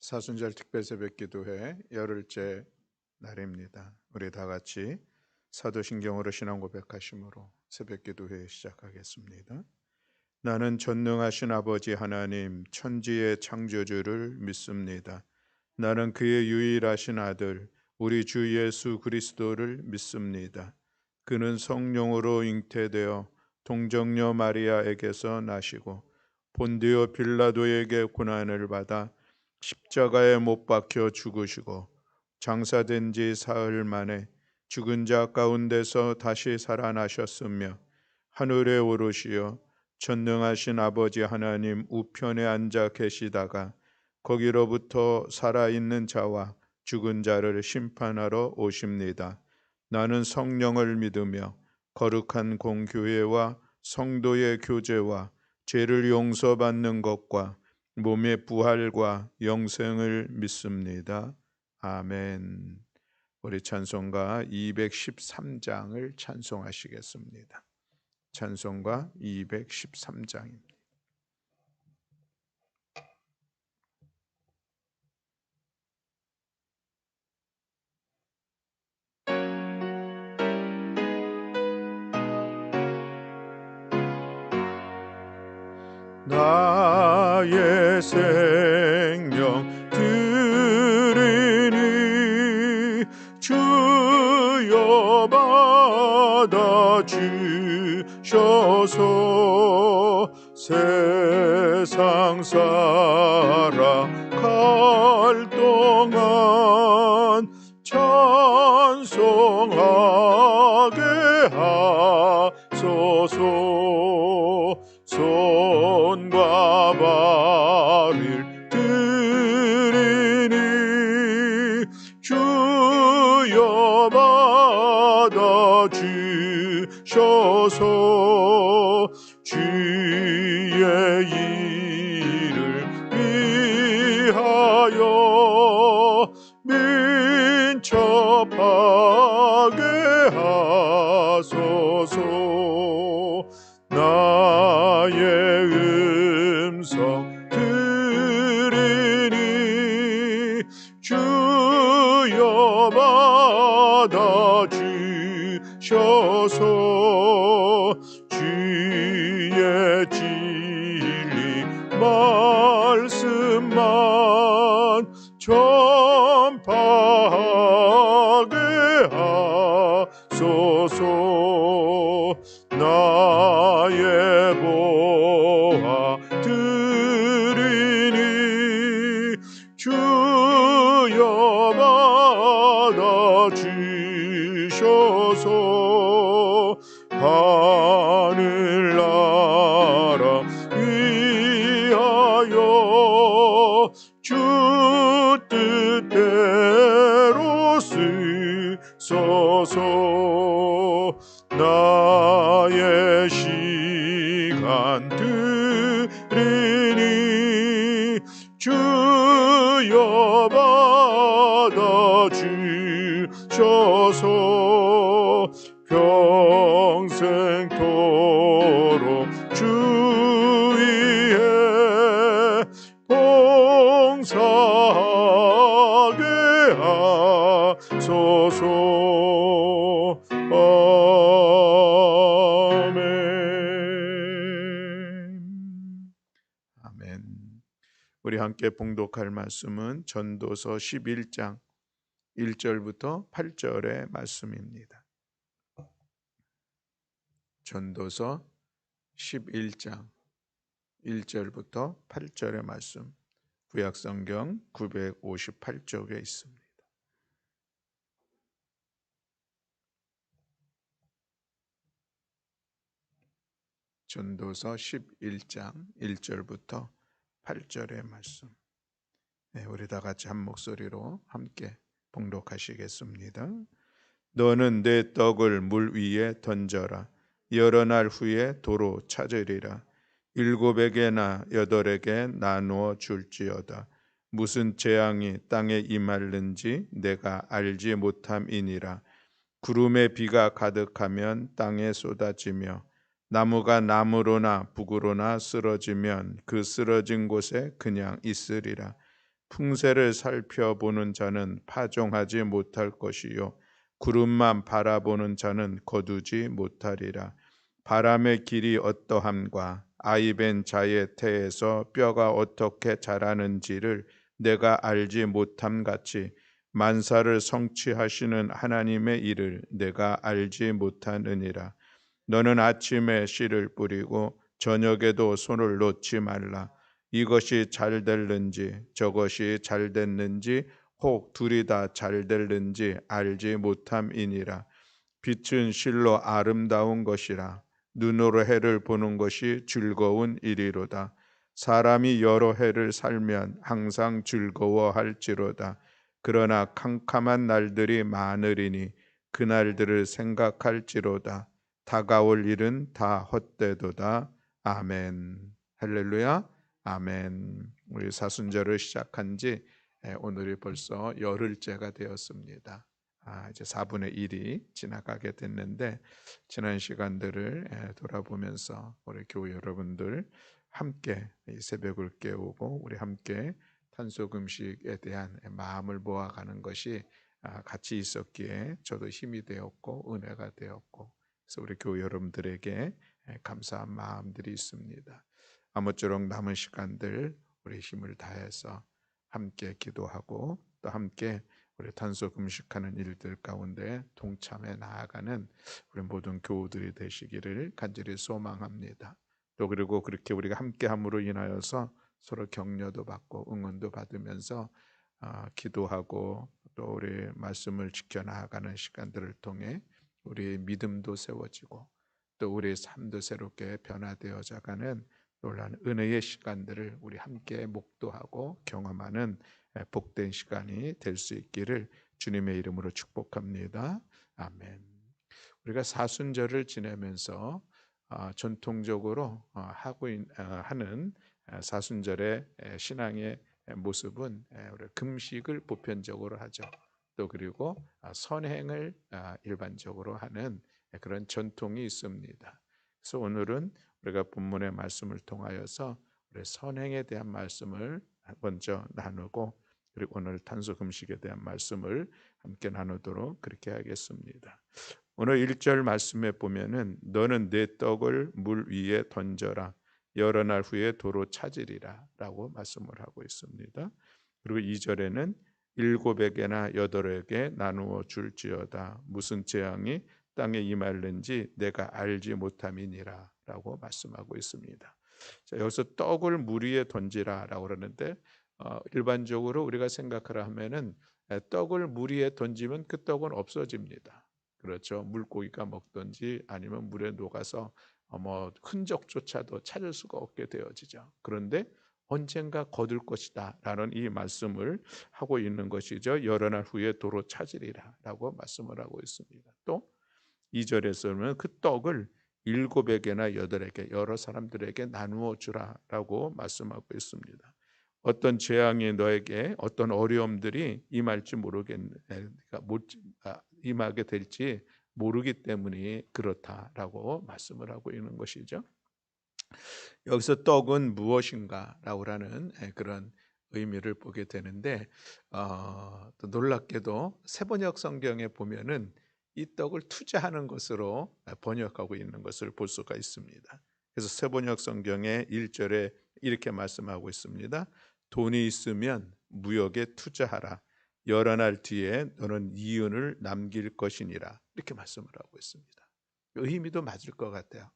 사순절 특별 새벽기도회 열흘째 날입니다. 우리 다 같이 사도신경으로 신앙 고백하심으로 새벽기도회 시작하겠습니다. 나는 전능하신 아버지 하나님 천지의 창조주를 믿습니다. 나는 그의 유일하신 아들 우리 주 예수 그리스도를 믿습니다. 그는 성령으로 잉태되어 동정녀 마리아에게서 나시고 본디오 빌라도에게 고난을 받아 십자가에 못 박혀 죽으시고 장사된 지 사흘 만에 죽은 자 가운데서 다시 살아나셨으며 하늘에 오르시어 전능하신 아버지 하나님 우편에 앉아 계시다가 거기로부터 살아있는 자와 죽은 자를 심판하러 오십니다. 나는 성령을 믿으며 거룩한 공교회와 성도의 교제와 죄를 용서받는 것과 몸의 부활과 영생을 믿습니다. 아멘. 우리 찬송가 213장을 찬송하시겠습니다. 찬송가 213장입니다. 나의 생명 드리니 주여 받아 주셔서 세상 살아갈 동안 찬송하게 하소서. 손과 발을 드리니 주여 받아 주셔서 주의 일을 위하여 민첩하게 하소서. 나의 음성 들으니 주여 받아 주셔서 주의 진리 말씀만 전파하게 하소서. 나의 보아 드리니 주여 받아 주셔서 하늘나라 위하여 주 뜻대로 쓰소서. 나의 시간 드리니 주여 받아 주셔서 평생토록 주 위에 봉사하게 하소서. 아멘. 우리 함께 봉독할 말씀은 전도서 11장 1절부터 8절의 말씀입니다. 전도서 11장 1절부터 8절의 말씀, 구약성경 958쪽에 있습니다. 전도서 11장 1절부터 8절의 말씀. 우리 다 같이 한 목소리로 함께 봉독하시겠습니다. 너는 내 떡을 물 위에 던져라. 여러 날 후에 도로 찾으리라. 7에게나 8에게 나누어 줄지어다. 무슨 재앙이 땅에 임할는지 내가 알지 못함이니라. 구름에 비가 가득하면 땅에 쏟아지며 나무가 나무로나 북으로나 쓰러지면 그 쓰러진 곳에 그냥 있으리라. 풍세를 살펴보는 자는 파종하지 못할 것이요 구름만 바라보는 자는 거두지 못하리라. 바람의 길이 어떠함과 아이벤 자의 태에서 뼈가 어떻게 자라는지를 내가 알지 못함 같이 만사를 성취하시는 하나님의 일을 내가 알지 못하느니라. 너는 아침에 씨를 뿌리고 저녁에도 손을 놓지 말라. 이것이 잘 될는지 저것이 잘 됐는지 혹 둘이 다 잘 될는지 알지 못함이니라. 빛은 실로 아름다운 것이라. 눈으로 해를 보는 것이 즐거운 일이로다. 사람이 여러 해를 살면 항상 즐거워할지로다. 그러나 캄캄한 날들이 많으리니 그 날들을 생각할지로다. 다가올 일은 다 헛되도다. 아멘. 할렐루야. 아멘. 우리 사순절을 시작한 지 오늘이 벌써 열흘째가 되었습니다. 이제 4분의 1이 지나가게 됐는데 지난 시간들을 돌아보면서 우리 교회 여러분들 함께 이 새벽을 깨우고 우리 함께 탄속 음식에 대한 마음을 모아가는 것이 같이 있었기에 저도 힘이 되었고 은혜가 되었고 그래서 우리 교회 여러분들에게 감사한 마음들이 있습니다. 아무쪼록 남은 시간들 우리 힘을 다해서 함께 기도하고 또 함께 우리 탄소 금식하는 일들 가운데 동참해 나아가는 우리 모든 교우들이 되시기를 간절히 소망합니다. 또 그리고 그렇게 우리가 함께함으로 인하여서 서로 격려도 받고 응원도 받으면서 기도하고 또 우리 말씀을 지켜나가는 시간들을 통해 우리의 믿음도 세워지고 또 우리의 삶도 새롭게 변화되어져가는 놀라운 은혜의 시간들을 우리 함께 목도하고 경험하는 복된 시간이 될 수 있기를 주님의 이름으로 축복합니다. 아멘. 우리가 사순절을 지내면서 전통적으로 하는 사순절의 신앙의 모습은 우리 금식을 보편적으로 하죠. 또 그리고 선행을 일반적으로 하는 그런 전통이 있습니다. 그래서 오늘은 우리가 본문의 말씀을 통하여서 우리 선행에 대한 말씀을 먼저 나누고 그리고 오늘 탄소 금식에 대한 말씀을 함께 나누도록 그렇게 하겠습니다. 오늘 1절 말씀에 보면은 너는 내 떡을 물 위에 던져라 여러 날 후에 도로 찾으리라 라고 말씀을 하고 있습니다. 그리고 2절에는 7에게나 8에게 나누어 줄지어다 무슨 재앙이 땅에 임할는지 내가 알지 못함이니라 라고 말씀하고 있습니다. 자, 여기서 떡을 물 위에 던지라 라고 그러는데 일반적으로 우리가 생각하라 하면은 떡을 물 위에 던지면 그 떡은 없어집니다. 그렇죠. 물고기가 먹든지 아니면 물에 녹아서 뭐 흔적조차도 찾을 수가 없게 되어지죠. 그런데 언젠가 거둘 것이다 라는 이 말씀을 하고 있는 것이죠. 여러 날 후에 도로 찾으리라 라고 말씀을 하고 있습니다. 또 2절에서는 그 떡을 7에게나 8에게 여러 사람들에게 나누어 주라라고 말씀하고 있습니다. 어떤 재앙이 너에게 어떤 어려움들이 임할지 임하게 될지 모르기 때문에 그렇다라고 말씀을 하고 있는 것이죠. 여기서 떡은 무엇인가라고 하는 그런 의미를 보게 되는데 또 놀랍게도 세번역 성경에 보면은 이 떡을 투자하는 것으로 번역하고 있는 것을 볼 수가 있습니다. 그래서 세번역 성경의 1절에 이렇게 말씀하고 있습니다. 돈이 있으면 무역에 투자하라. 여러 날 뒤에 너는 이윤을 남길 것이니라. 이렇게 말씀을 하고 있습니다. 의미도 맞을 것 같아요.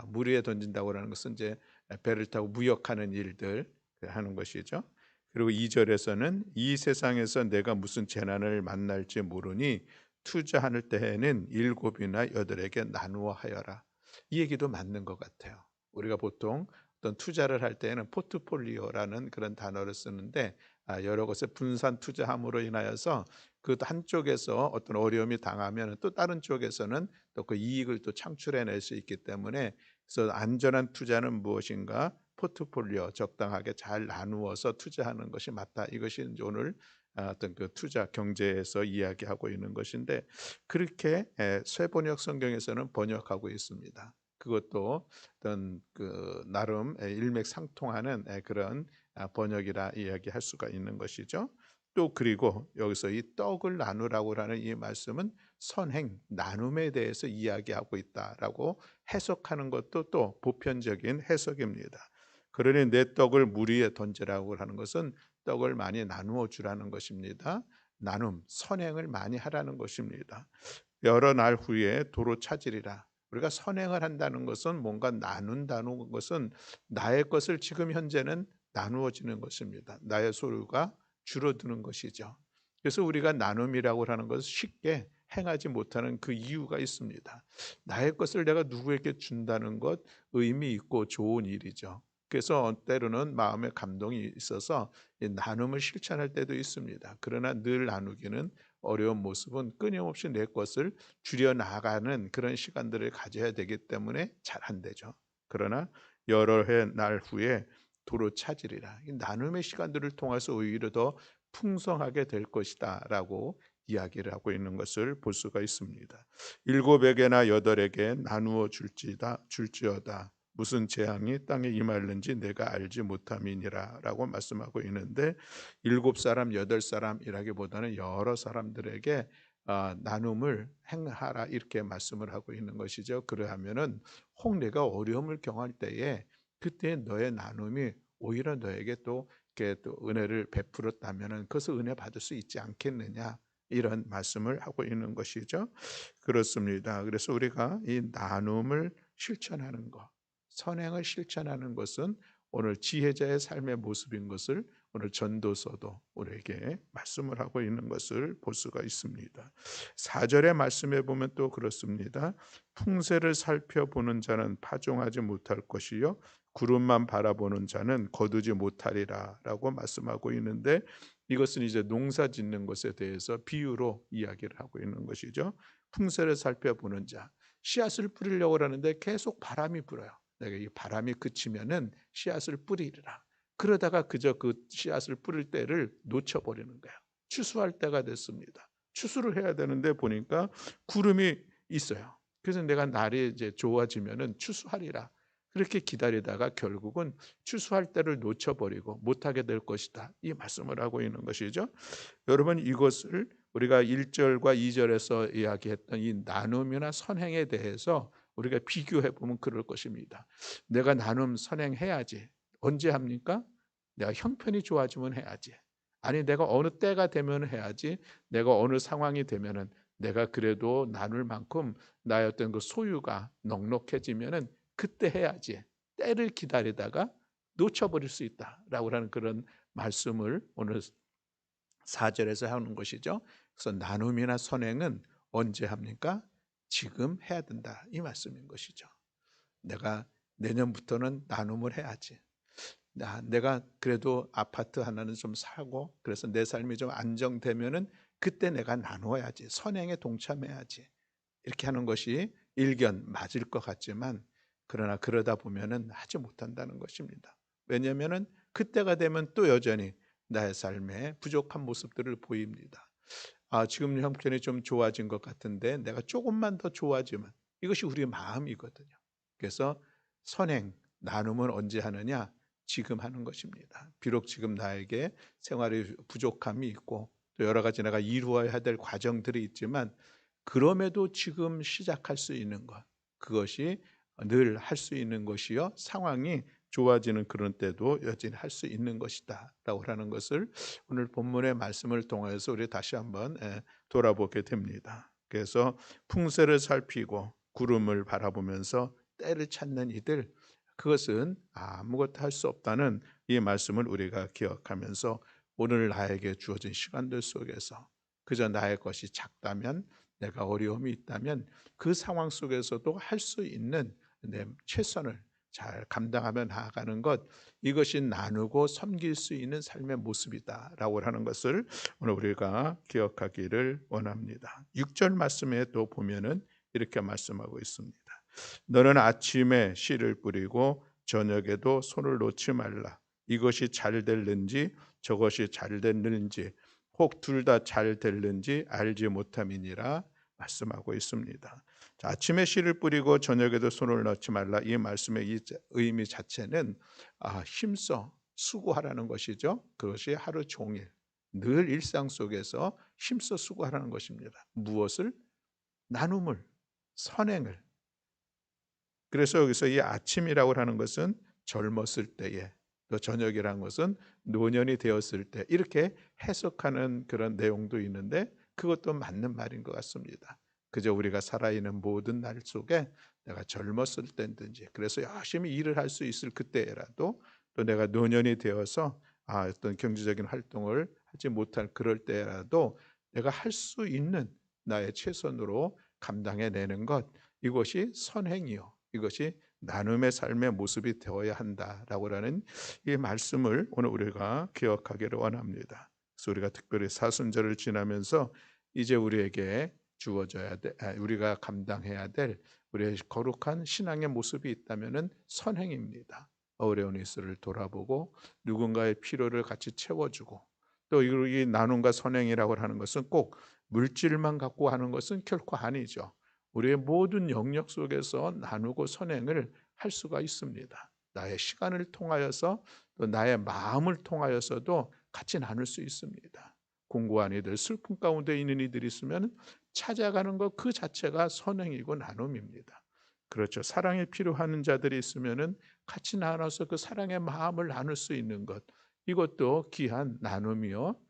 물 위에 던진다고 하는 것은 이제 배를 타고 무역하는 일들 하는 것이죠. 그리고 2절에서는 이 세상에서 내가 무슨 재난을 만날지 모르니 투자할 때에는 7이나 8에게 나누어 하여라. 이 얘기도 맞는 것 같아요. 우리가 보통 어떤 투자를 할 때에는 포트폴리오라는 그런 단어를 쓰는데 여러 곳에 분산 투자함으로 인하여서 그 한쪽에서 어떤 어려움이 당하면 또 다른 쪽에서는 또 그 이익을 또 창출해낼 수 있기 때문에 그래서 안전한 투자는 무엇인가? 포트폴리오 적당하게 잘 나누어서 투자하는 것이 맞다. 이것이 이제 오늘 어떤 그 투자 경제에서 이야기하고 있는 것인데 그렇게 쇠번역 성경에서는 번역하고 있습니다. 그것도 어떤 그 나름 일맥상통하는 그런 번역이라 이야기할 수가 있는 것이죠. 또 그리고 여기서 이 떡을 나누라고 하는 이 말씀은 선행, 나눔에 대해서 이야기하고 있다라고 해석하는 것도 또 보편적인 해석입니다. 그러니 내 떡을 물 위에 던지라고 하는 것은 떡을 많이 나누어 주라는 것입니다. 나눔, 선행을 많이 하라는 것입니다. 여러 날 후에 도로 찾으리라. 우리가 선행을 한다는 것은 뭔가 나눈다는 것은 나의 것을 지금 현재는 나누어지는 것입니다. 나의 소유가 줄어드는 것이죠. 그래서 우리가 나눔이라고 하는 것을 쉽게 행하지 못하는 그 이유가 있습니다. 나의 것을 내가 누구에게 준다는 것 의미 있고 좋은 일이죠. 그래서 때로는 마음의 감동이 있어서 이 나눔을 실천할 때도 있습니다. 그러나 늘 나누기는 어려운 모습은 끊임없이 내 것을 줄여 나가는 그런 시간들을 가져야 되기 때문에 잘 안 되죠. 그러나 여러 해 날 후에 도로 찾으리라. 이 나눔의 시간들을 통해서 오히려 더 풍성하게 될 것이다라고 이야기를 하고 있는 것을 볼 수가 있습니다. 일곱에게나 여덟에게 나누어 줄지어다. 무슨 재앙이 땅에 임하는지 내가 알지 못함이니라라고 말씀하고 있는데, 일곱 사람, 여덟 사람이라기보다는 여러 사람들에게 나눔을 행하라 이렇게 말씀을 하고 있는 것이죠. 그러하면은 혹 내가 어려움을 경할 때에 그때 너의 나눔이 오히려 너에게 또 이렇게 또 은혜를 베풀었다면은 그것을 은혜 받을 수 있지 않겠느냐, 이런 말씀을 하고 있는 것이죠. 그렇습니다. 그래서 우리가 이 나눔을 실천하는 것, 선행을 실천하는 것은 오늘 지혜자의 삶의 모습인 것을 오늘 전도서도 우리에게 말씀을 하고 있는 것을 볼 수가 있습니다. 4절의 말씀에 보면 또 그렇습니다. 풍세를 살펴보는 자는 파종하지 못할 것이요 구름만 바라보는 자는 거두지 못하리라 라고 말씀하고 있는데, 이것은 이제 농사 짓는 것에 대해서 비유로 이야기를 하고 있는 것이죠. 풍세를 살펴보는 자, 씨앗을 뿌리려고 하는데 계속 바람이 불어요. 내가 이 바람이 그치면은 씨앗을 뿌리리라. 그러다가 그저 그 씨앗을 뿌릴 때를 놓쳐버리는 거예요. 추수할 때가 됐습니다. 추수를 해야 되는데 보니까 구름이 있어요. 그래서 내가 날이 이제 좋아지면은 추수하리라. 그렇게 기다리다가 결국은 추수할 때를 놓쳐버리고 못하게 될 것이다. 이 말씀을 하고 있는 것이죠. 여러분, 이것을 우리가 1절과 2절에서 이야기했던 이 나눔이나 선행에 대해서 우리가 비교해 보면 그럴 것입니다. 내가 나눔 선행해야지. 언제 합니까? 내가 형편이 좋아지면 해야지. 아니 내가 어느 때가 되면 해야지. 내가 어느 상황이 되면은 내가 그래도 나눌 만큼 나의 어떤 그 소유가 넉넉해지면은 그때 해야지. 때를 기다리다가 놓쳐버릴 수 있다라고 하는 그런 말씀을 오늘 4절에서 하는 것이죠. 그래서 나눔이나 선행은 언제 합니까? 지금 해야 된다, 이 말씀인 것이죠. 내가 내년부터는 나눔을 해야지. 내가 그래도 아파트 하나는 좀 사고 그래서 내 삶이 좀 안정되면은 그때 내가 나누어야지. 선행에 동참해야지. 이렇게 하는 것이 일견 맞을 것 같지만, 그러나 그러다 보면은 하지 못한다는 것입니다. 왜냐하면은 그때가 되면 또 여전히 나의 삶에 부족한 모습들을 보입니다. 지금 형편이 좀 좋아진 것 같은데 내가 조금만 더 좋아지면, 이것이 우리의 마음이거든요. 그래서 선행, 나눔은 언제 하느냐? 지금 하는 것입니다. 비록 지금 나에게 생활에 부족함이 있고 또 여러 가지 내가 이루어야 될 과정들이 있지만, 그럼에도 지금 시작할 수 있는 것, 그것이 늘 할 수 있는 것이요 상황이 좋아지는 그런 때도 여전히 할 수 있는 것이다 라고 하는 것을 오늘 본문의 말씀을 통해서 우리 다시 한번 돌아보게 됩니다. 그래서 풍세를 살피고 구름을 바라보면서 때를 찾는 이들, 그것은 아무것도 할 수 없다는 이 말씀을 우리가 기억하면서 오늘 나에게 주어진 시간들 속에서 그저 나의 것이 작다면, 내가 어려움이 있다면 그 상황 속에서도 할 수 있는 내 최선을 잘 감당하며 나아가는 것, 이것이 나누고 섬길 수 있는 삶의 모습이다라고 하는 것을 오늘 우리가 기억하기를 원합니다. 6절 말씀에 또 보면은 이렇게 말씀하고 있습니다. 너는 아침에 씨를 뿌리고 저녁에도 손을 놓지 말라. 이것이 잘 될는지 저것이 잘 됐는지 혹 둘 다 잘 될는지 알지 못함이니라 말씀하고 있습니다. 자, 아침에 씨를 뿌리고 저녁에도 손을 넣지 말라, 이 말씀의 이 의미 자체는 힘써 수고하라는 것이죠. 그것이 하루 종일 늘 일상 속에서 힘써 수고하라는 것입니다. 무엇을? 나눔을, 선행을. 그래서 여기서 이 아침이라고 하는 것은 젊었을 때에, 또 저녁이라는 것은 노년이 되었을 때, 이렇게 해석하는 그런 내용도 있는데 그것도 맞는 말인 것 같습니다. 그저 우리가 살아있는 모든 날 속에 내가 젊었을 때든지, 그래서 열심히 일을 할 수 있을 그때라도, 또 내가 노년이 되어서 어떤 경제적인 활동을 하지 못할 그럴 때라도 내가 할 수 있는 나의 최선으로 감당해내는 것, 이것이 선행이요, 이것이 나눔의 삶의 모습이 되어야 한다라고 하는 이 말씀을 오늘 우리가 기억하기를 원합니다. 그래서 우리가 특별히 사순절을 지나면서 이제 우리에게 주어져야 돼, 우리가 감당해야 될 우리의 거룩한 신앙의 모습이 있다면은 선행입니다. 어려운 이들을 돌아보고 누군가의 필요를 같이 채워주고, 또 이 나눔과 선행이라고 하는 것은 꼭 물질만 갖고 하는 것은 결코 아니죠. 우리의 모든 영역 속에서 나누고 선행을 할 수가 있습니다. 나의 시간을 통하여서, 또 나의 마음을 통하여서도 같이 나눌 수 있습니다. 공고한 이들, 슬픔 가운데 있는 이들이 있으면 찾아가는 것 그 자체가 선행이고 나눔입니다. 그렇죠. 사랑이 필요한 자들이 있으면은 같이 나눠서 그 사랑의 마음을 나눌 수 있는 것, 이것도 귀한 나눔이요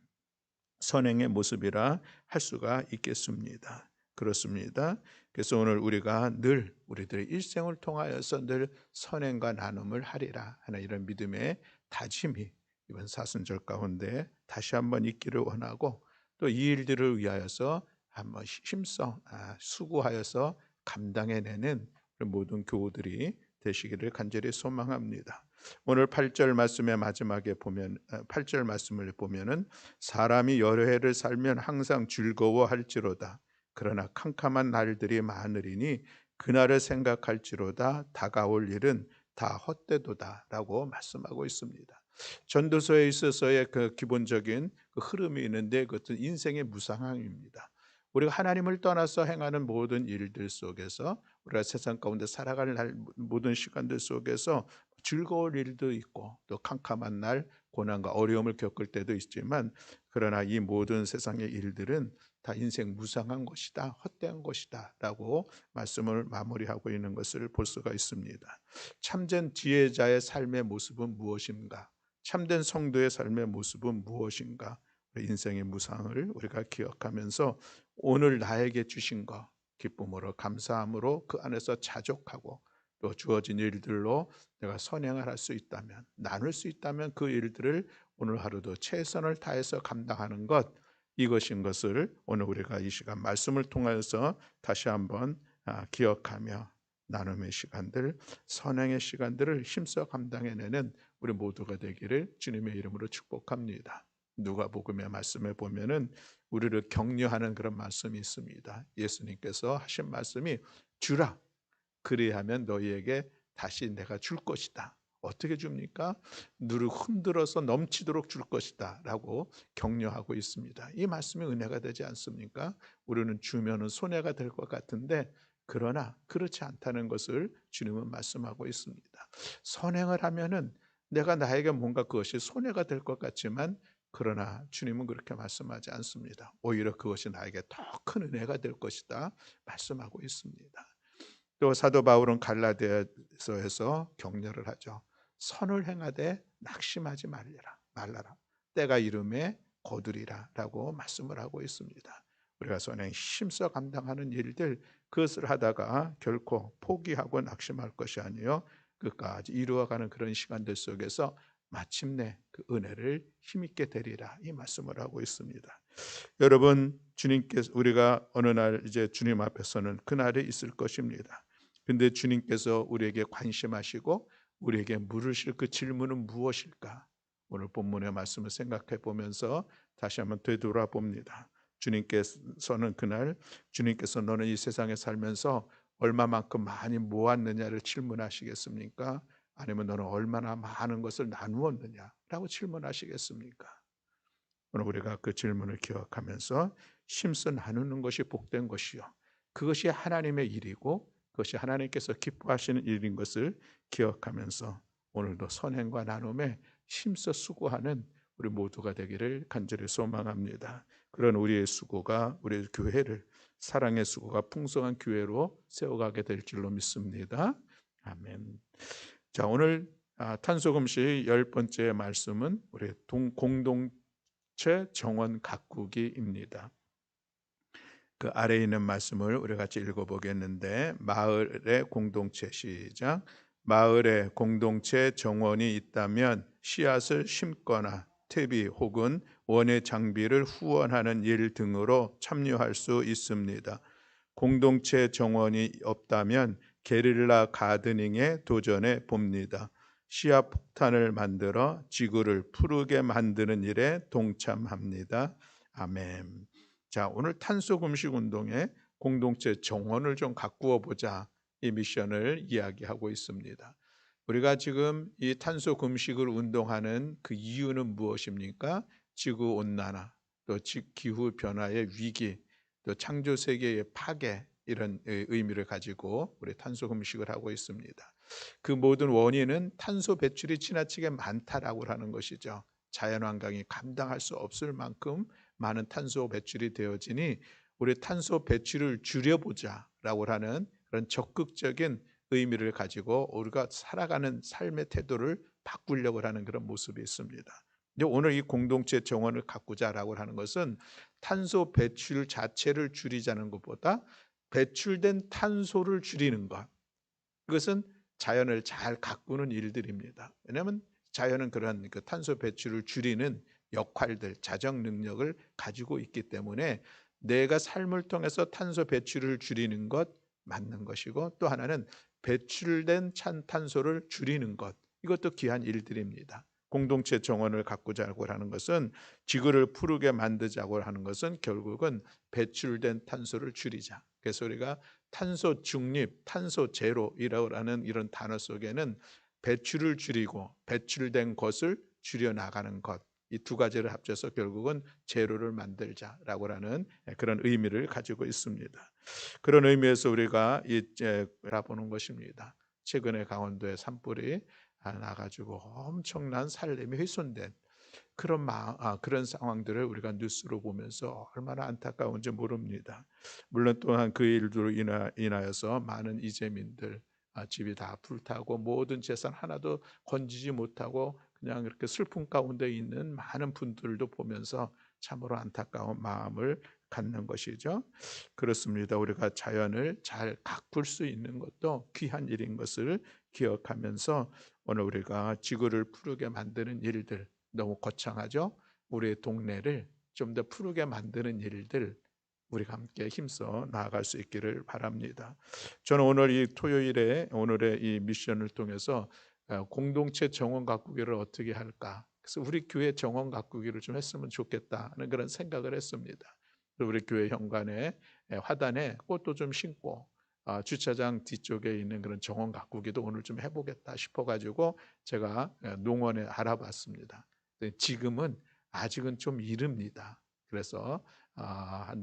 선행의 모습이라 할 수가 있겠습니다. 그렇습니다. 그래서 오늘 우리가 늘 우리들의 일생을 통하여서 늘 선행과 나눔을 하리라 하는 이런 믿음의 다짐이 이번 사순절 가운데 다시 한번 있기를 원하고, 또 이 일들을 위하여서 한번 힘써 수고하여서 감당해내는 모든 교우들이 되시기를 간절히 소망합니다. 오늘 8절 말씀의 마지막에 보면 8절 말씀을 보면은 사람이 여러 해를 살면 항상 즐거워할지로다. 그러나 캄캄한 날들이 많으리니 그날을 생각할지로다. 다가올 일은 다 헛되도다라고 말씀하고 있습니다. 전도서에 있어서의 그 기본적인 그 흐름이 있는데 그것은 인생의 무상함입니다. 우리가 하나님을 떠나서 행하는 모든 일들 속에서, 우리가 세상 가운데 살아갈 날 모든 시간들 속에서 즐거울 일도 있고 또 캄캄한 날 고난과 어려움을 겪을 때도 있지만, 그러나 이 모든 세상의 일들은 다 인생 무상한 것이다, 헛되은 것이다 라고 말씀을 마무리하고 있는 것을 볼 수가 있습니다. 참된 지혜자의 삶의 모습은 무엇인가? 참된 성도의 삶의 모습은 무엇인가? 인생의 무상을 우리가 기억하면서 오늘 나에게 주신 것 기쁨으로 감사함으로 그 안에서 자족하고, 또 주어진 일들로 내가 선행을 할 수 있다면, 나눌 수 있다면 그 일들을 오늘 하루도 최선을 다해서 감당하는 것, 이것인 것을 오늘 우리가 이 시간 말씀을 통하여서 다시 한번 기억하며 나눔의 시간들, 선행의 시간들을 힘써 감당해내는 우리 모두가 되기를 주님의 이름으로 축복합니다. 누가복음의 말씀에 보면은 우리를 격려하는 그런 말씀이 있습니다. 예수님께서 하신 말씀이 주라, 그리하면 너희에게 다시 내가 줄 것이다. 어떻게 줍니까? 누를 흔들어서 넘치도록 줄 것이다 라고 격려하고 있습니다. 이 말씀이 은혜가 되지 않습니까? 우리는 주면은 손해가 될 것 같은데, 그러나 그렇지 않다는 것을 주님은 말씀하고 있습니다. 선행을 하면은 내가 나에게 뭔가 그것이 손해가 될 것 같지만, 그러나 주님은 그렇게 말씀하지 않습니다. 오히려 그것이 나에게 더 큰 은혜가 될 것이다 말씀하고 있습니다. 또 사도 바울은 갈라디아서에서 격려를 하죠. 선을 행하되 낙심하지 말라라. 때가 이름에 거두리라라고 말씀을 하고 있습니다. 우리가 선행 힘써 감당하는 일들, 그것을 하다가 결코 포기하고 낙심할 것이 아니요 끝까지 이루어가는 그런 시간들 속에서 마침내 그 은혜를 힘있게 되리라, 이 말씀을 하고 있습니다. 여러분, 주님께서 우리가 어느 날 이제 주님 앞에서는 그날이 있을 것입니다. 근데 주님께서 우리에게 관심하시고 우리에게 물으실 그 질문은 무엇일까? 오늘 본문의 말씀을 생각해 보면서 다시 한번 되돌아봅니다. 주님께서는 그날, 주님께서 너는 이 세상에 살면서 얼마만큼 많이 모았느냐를 질문하시겠습니까? 아니면 너는 얼마나 많은 것을 나누었느냐라고 질문하시겠습니까? 오늘 우리가 그 질문을 기억하면서 힘써 나누는 것이 복된 것이요, 그것이 하나님의 일이고 그것이 하나님께서 기뻐하시는 일인 것을 기억하면서 오늘도 선행과 나눔에 힘써 수고하는 우리 모두가 되기를 간절히 소망합니다. 그런 우리의 수고가 우리 교회를 사랑의 수고가 풍성한 교회로 세워가게 될 줄로 믿습니다. 아멘. 자, 오늘 탄소금식 10번째 말씀은 우리 공동체 정원 가꾸기입니다. 그 아래에 있는 말씀을 우리 같이 읽어보겠는데, 마을의 공동체 시작. 마을에 공동체 정원이 있다면 씨앗을 심거나 퇴비 혹은 원예 장비를 후원하는 일 등으로 참여할 수 있습니다. 공동체 정원이 없다면 게릴라 가드닝에 도전해 봅니다. 씨앗 폭탄을 만들어 지구를 푸르게 만드는 일에 동참합니다. 아멘. 자, 오늘 탄소 금식 운동에 공동체 정원을 좀 가꾸어 보자, 이 미션을 이야기하고 있습니다. 우리가 지금 이 탄소 금식을 운동하는 그 이유는 무엇입니까? 지구 온난화, 또 기후 변화의 위기, 또 창조 세계의 파괴, 이런 의미를 가지고 우리 탄소 금식을 하고 있습니다. 그 모든 원인은 탄소 배출이 지나치게 많다라고 하는 것이죠. 자연환경이 감당할 수 없을 만큼 많은 탄소 배출이 되어지니 우리 탄소 배출을 줄여보자라고 하는 그런 적극적인 의미를 가지고 우리가 살아가는 삶의 태도를 바꾸려고 하는 그런 모습이 있습니다. 근데 오늘 이 공동체 정원을 가꾸자라고 하는 것은 탄소 배출 자체를 줄이자는 것보다 배출된 탄소를 줄이는 것, 이것은 자연을 잘 가꾸는 일들입니다. 왜냐하면 자연은 그런 그 탄소 배출을 줄이는 역할들, 자정 능력을 가지고 있기 때문에 내가 삶을 통해서 탄소 배출을 줄이는 것 맞는 것이고, 또 하나는 배출된 탄소를 줄이는 것, 이것도 귀한 일들입니다. 공동체 정원을 가꾸자고 하는 것은, 지구를 푸르게 만들자고 하는 것은 결국은 배출된 탄소를 줄이자. 그래서 우리가 탄소 중립, 탄소 제로이라고 하는 이런 단어 속에는 배출을 줄이고 배출된 것을 줄여 나가는 것, 이 두 가지를 합쳐서 결국은 제로를 만들자라고 하는 그런 의미를 가지고 있습니다. 그런 의미에서 우리가 바라보는 것입니다. 최근에 강원도에 산불이 나가지고 엄청난 살림이 훼손된 그런 상황들을 우리가 뉴스로 보면서 얼마나 안타까운지 모릅니다. 물론 또한 그 일로 인하여서 많은 이재민들 집이 다 불타고 모든 재산 하나도 건지지 못하고 그냥 이렇게 슬픔 가운데 있는 많은 분들도 보면서 참으로 안타까운 마음을 갖는 것이죠. 그렇습니다. 우리가 자연을 잘 가꿀 수 있는 것도 귀한 일인 것을 기억하면서 오늘 우리가 지구를 푸르게 만드는 일들, 너무 거창하죠? 우리의 동네를 좀 더 푸르게 만드는 일들, 우리가 함께 힘써 나아갈 수 있기를 바랍니다. 저는 오늘 이 토요일에 오늘의 이 미션을 통해서 공동체 정원 가꾸기를 어떻게 할까? 그래서 우리 교회 정원 가꾸기를 좀 했으면 좋겠다는 그런 생각을 했습니다. 우리 교회 현관에 화단에 꽃도 좀 심고 주차장 뒤쪽에 있는 그런 정원 가꾸기도 오늘 좀 해보겠다 싶어가지고 제가 농원에 알아봤습니다. 지금은 아직은 좀 이릅니다. 그래서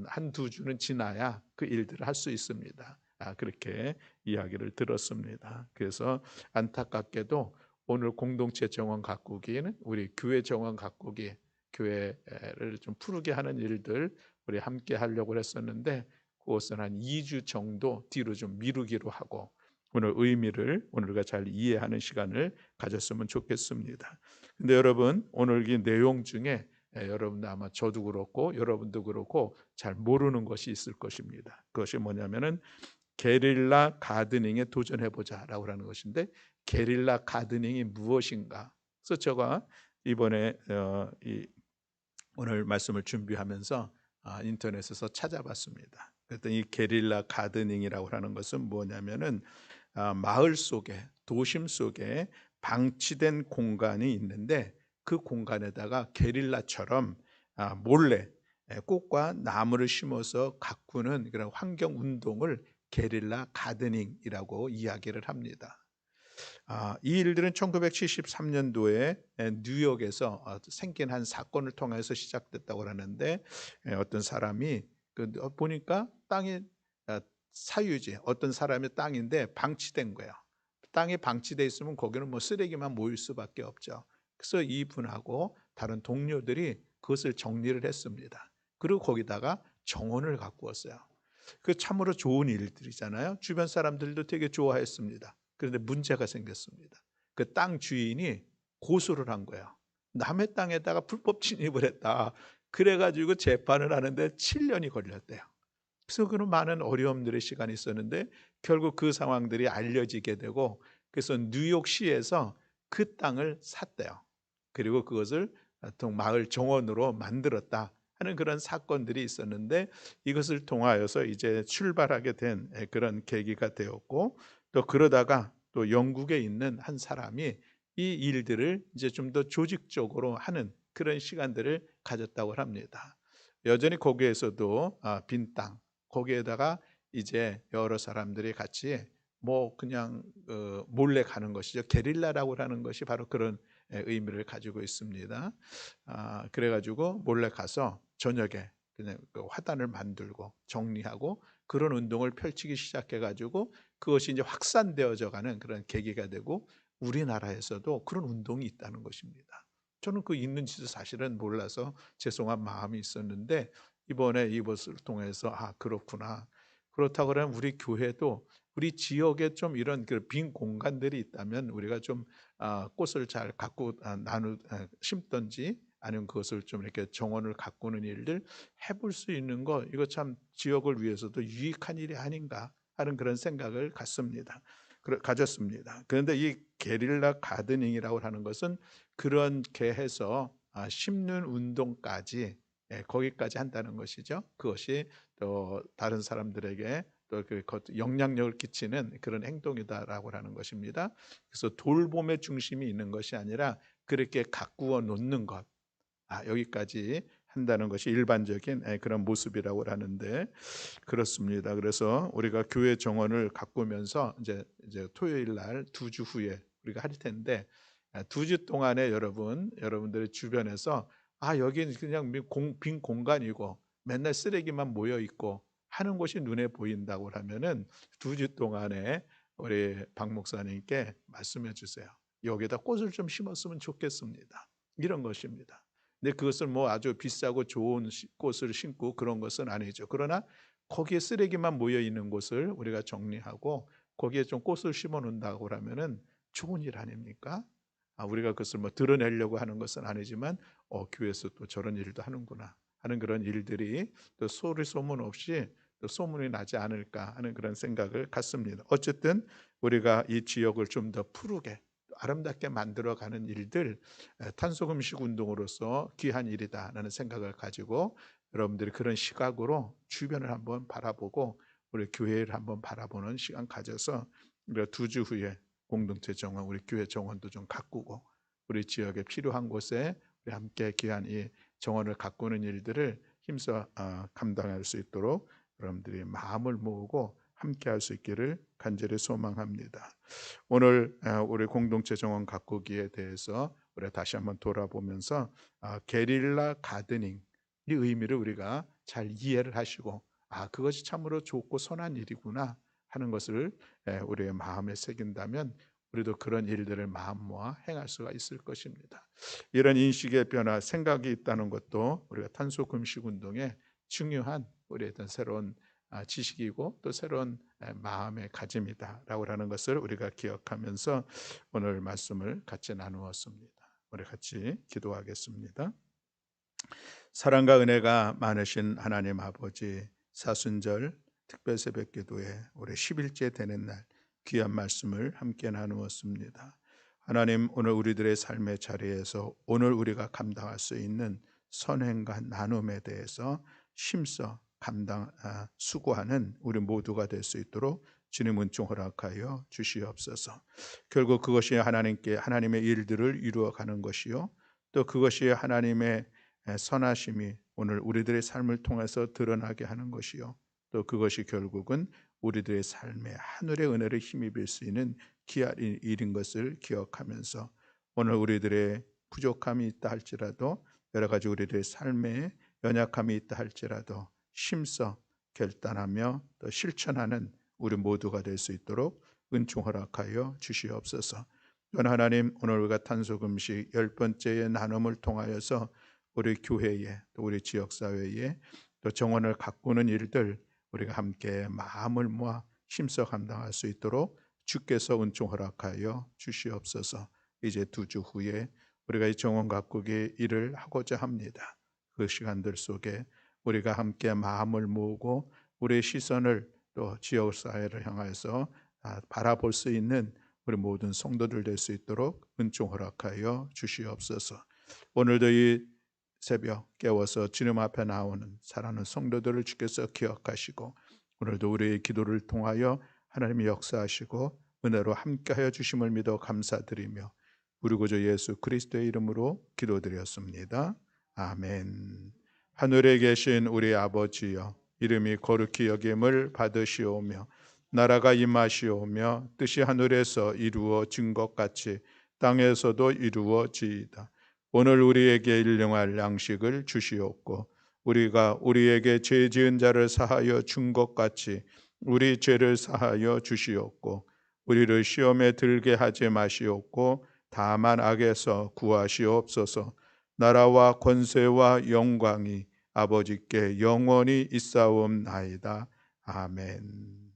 한두 주는 지나야 그 일들을 할 수 있습니다. 그렇게 이야기를 들었습니다. 그래서 안타깝게도 오늘 공동체 정원 가꾸기는 우리 교회 정원 가꾸기, 교회를 좀 푸르게 하는 일들 우리 함께 하려고 했었는데 그것은 한 2주 정도 뒤로 좀 미루기로 하고 오늘 의미를 오늘과 잘 이해하는 시간을 가졌으면 좋겠습니다. 근데 여러분, 오늘 이 내용 중에 여러분도 아마 저도 그렇고 여러분도 그렇고 잘 모르는 것이 있을 것입니다. 그것이 뭐냐면은 게릴라 가드닝에 도전해보자라고 하는 것인데, 게릴라 가드닝이 무엇인가? 그래서 제가 이번에 오늘 말씀을 준비하면서 인터넷에서 찾아봤습니다. 그랬더니 이 게릴라 가드닝이라고 하는 것은 뭐냐면은 마을 속에, 도심 속에 방치된 공간이 있는데 그 공간에다가 게릴라처럼 몰래 꽃과 나무를 심어서 가꾸는 그런 환경 운동을 게릴라 가드닝이라고 이야기를 합니다. 이 일들은 1973년도에 뉴욕에서 생긴 한 사건을 통해서 시작됐다고 하는데, 어떤 사람이 보니까 땅이 사유지, 어떤 사람의 땅인데 방치된 거예요. 땅에 방치돼 있으면 거기는 뭐 쓰레기만 모일 수밖에 없죠. 그래서 이분하고 다른 동료들이 그것을 정리를 했습니다. 그리고 거기다가 정원을 가꾸었어요. 그 참으로 좋은 일들이잖아요. 주변 사람들도 되게 좋아했습니다. 그런데 문제가 생겼습니다. 그 땅 주인이 고소를 한 거예요. 남의 땅에다가 불법 침입을 했다. 그래가지고 재판을 하는데 7년이 걸렸대요. 그래서 그런 많은 어려움들의 시간이 있었는데 결국 그 상황들이 알려지게 되고, 그래서 뉴욕시에서 그 땅을 샀대요. 그리고 그것을 마을 정원으로 만들었다 하는 그런 사건들이 있었는데, 이것을 통하여서 이제 출발하게 된 그런 계기가 되었고, 또 그러다가 또 영국에 있는 한 사람이 이 일들을 이제 좀 더 조직적으로 하는 그런 시간들을 가졌다고 합니다. 여전히 거기에서도 빈 땅, 거기에다가 이제 여러 사람들이 같이 뭐 그냥 몰래 가는 것이죠. 게릴라라고 하는 것이 바로 그런 의미를 가지고 있습니다. 그래가지고 몰래 가서 저녁에 그냥 그 화단을 만들고 정리하고 그런 운동을 펼치기 시작해가지고 그것이 이제 확산되어져 가는 그런 계기가 되고, 우리나라에서도 그런 운동이 있다는 것입니다. 저는 그 있는지도 사실은 몰라서 죄송한 마음이 있었는데, 이번에 이것을 통해서 그렇구나. 그렇다고 그러면 우리 교회도 우리 지역에 좀 이런 그 빈 공간들이 있다면 우리가 좀 꽃을 잘 가꾸 심던지 아니면 그것을 좀 이렇게 정원을 가꾸는 일들 해볼 수 있는 거, 이거 참 지역을 위해서도 유익한 일이 아닌가 하는 그런 생각을 가졌습니다. 그런데 이 게릴라 가드닝이라고 하는 것은 그렇게 해서 심는 운동까지, 거기까지 한다는 것이죠. 그것이 또 다른 사람들에게 또 그 영향력을 끼치는 그런 행동이다라고 하는 것입니다. 그래서 돌봄의 중심이 있는 것이 아니라 그렇게 가꾸어 놓는 것, 여기까지 한다는 것이 일반적인 그런 모습이라고 하는데, 그렇습니다. 그래서 우리가 교회 정원을 가꾸면서 이제 토요일 날 2주 후에 우리가 할 텐데, 2주 동안에 여러분들의 주변에서 여기는 그냥 빈 공간이고 맨날 쓰레기만 모여 있고 하는 곳이 눈에 보인다고 하면은 2주 동안에 우리 박 목사님께 말씀해 주세요. 여기다 꽃을 좀 심었으면 좋겠습니다. 이런 것입니다. 근데 그것을 뭐 아주 비싸고 좋은 꽃을 심고 그런 것은 아니죠. 그러나 거기에 쓰레기만 모여 있는 곳을 우리가 정리하고 거기에 좀 꽃을 심어 놓는다고 하면은 좋은 일 아닙니까? 우리가 그것을 뭐 드러내려고 하는 것은 아니지만 교회에서 또 저런 일도 하는구나 하는 그런 일들이 또 소리 소문 없이 또 소문이 나지 않을까 하는 그런 생각을 갖습니다. 어쨌든 우리가 이 지역을 좀 더 푸르게 아름답게 만들어가는 일들, 탄소금식 운동으로서 귀한 일이다라는 생각을 가지고 여러분들이 그런 시각으로 주변을 한번 바라보고 우리 교회를 한번 바라보는 시간 가져서 우리가 2주 후에 공동체 정원, 우리 교회 정원도 좀 가꾸고 우리 지역에 필요한 곳에 우리 함께 귀한 이 정원을 가꾸는 일들을 힘써 감당할 수 있도록 여러분들이 마음을 모으고 함께 할 수 있기를 간절히 소망합니다. 오늘 우리 공동체 정원 가꾸기에 대해서 우리가 다시 한번 돌아보면서 게릴라 가드닝 이 의미를 우리가 잘 이해를 하시고 그것이 참으로 좋고 선한 일이구나 하는 것을 우리의 마음에 새긴다면 우리도 그런 일들을 마음 모아 행할 수가 있을 것입니다. 이런 인식의 변화, 생각이 있다는 것도 우리가 탄소 금식 운동의 중요한 우리의 어떤 새로운 지식이고 또 새로운 마음의 가짐이다라고 하는 것을 우리가 기억하면서 오늘 말씀을 같이 나누었습니다. 우리 같이 기도하겠습니다. 사랑과 은혜가 많으신 하나님 아버지, 사순절 특별 새벽 기도에 올해 10일째 되는 날 귀한 말씀을 함께 나누었습니다. 하나님, 오늘 우리들의 삶의 자리에서 오늘 우리가 감당할 수 있는 선행과 나눔에 대해서 힘써 수고하는 우리 모두가 될 수 있도록 주님 은총 허락하여 주시옵소서. 결국 그것이 하나님의 일들을 이루어가는 것이요, 또 그것이 하나님의 선하심이 오늘 우리들의 삶을 통해서 드러나게 하는 것이요, 또 그것이 결국은 우리들의 삶에 하늘의 은혜를 힘입을 수 있는 귀한 일인 것을 기억하면서 오늘 우리들의 부족함이 있다 할지라도, 여러 가지 우리들의 삶에 연약함이 있다 할지라도 힘써 결단하며 또 실천하는 우리 모두가 될 수 있도록 은총 허락하여 주시옵소서. 또한 하나님, 오늘 우리가 탄소금식 10번째의 나눔을 통하여서 우리 교회에, 또 우리 지역사회에, 또 정원을 가꾸는 일들 우리가 함께 마음을 모아 힘써 감당할 수 있도록 주께서 은총 허락하여 주시옵소서. 이제 2주 후에 우리가 이 정원 가꾸기 일을 하고자 합니다. 그 시간들 속에 우리가 함께 마음을 모으고 우리의 시선을 또 지역사회를 향해서 바라볼 수 있는 우리 모든 성도들 될 수 있도록 은총 허락하여 주시옵소서. 오늘도 이 새벽 깨워서 주님 앞에 나오는 사랑하는 성도들을 주께서 기억하시고 오늘도 우리의 기도를 통하여 하나님이 역사하시고 은혜로 함께하여 주심을 믿어 감사드리며 우리 구주 예수 그리스도의 이름으로 기도드렸습니다. 아멘. 하늘에 계신 우리 아버지여, 이름이 거룩히 여김을 받으시오며 나라가 임하시오며 뜻이 하늘에서 이루어진 것 같이 땅에서도 이루어지이다. 오늘 우리에게 일용할 양식을 주시옵고 우리가 우리에게 죄 지은 자를 사하여 준 것 같이 우리 죄를 사하여 주시옵고 우리를 시험에 들게 하지 마시옵고 다만 악에서 구하시옵소서. 나라와 권세와 영광이 아버지께 영원히 있사옵나이다. 아멘.